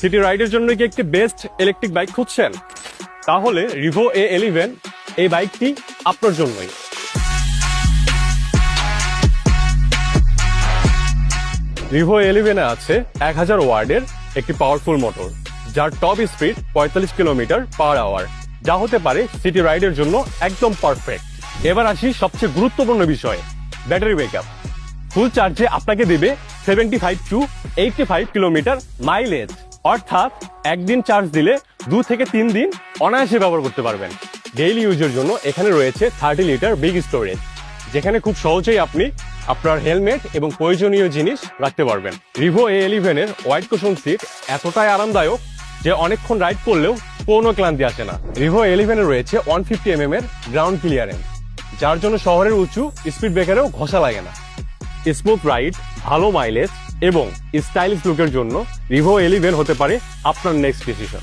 City রাইডের জন্য কি একটি বেস্ট ইলেকট্রিক বাইক খুঁজছেন? তাহলে রিভো A11 এই বাইকটি আপনার জন্যই। রিভো A11 এ আছে 1000 ওয়ার্ডের একটি পাওয়ারফুল মোটর, যার top speed 45 kilometre per hour, যা হতে পারে সিটি রাইডের জন্য একদম পারফেক্ট। এবার আসি সবচেয়ে গুরুত্বপূর্ণ বিষয়ে, ব্যাটারি ব্যাকআপ। ফুল চার্জে আপনাকে দেবে 75 টু 85 কিলোমিটার মাইলেজ, অর্থাৎ একদিন চার্জ দিলে 2 থেকে 3 দিন অনায়াসে ব্যবহার করতে পারবেন। ডেইলি ইউজের জন্য এখানে রয়েছে 30 লিটার বিগ স্টোরেজ, যেখানে খুব সহজেই আপনি আপনার হেলমেট এবং প্রয়োজনীয় জিনিস রাখতে পারবেন। রিভো A11 এর হোয়াইট কুশন সিট এতটাই আরামদায়ক যে অনেকক্ষণ রাইড করলেও কোনো ক্লান্তি আসে না। রিভো A11 এ রয়েছে 150 mm এর গ্রাউন্ড ক্লিয়ারেন্স, যার জন্য শহরের উঁচু স্পিড ব্রেকারেও ঘষা লাগে না। স্মুথ রাইড, ভালো মাইলেজ এবং স্টাইলিশ লুকের জন্য রিভো A11 হতে পারে আপনার নেক্সট ডিসিশন।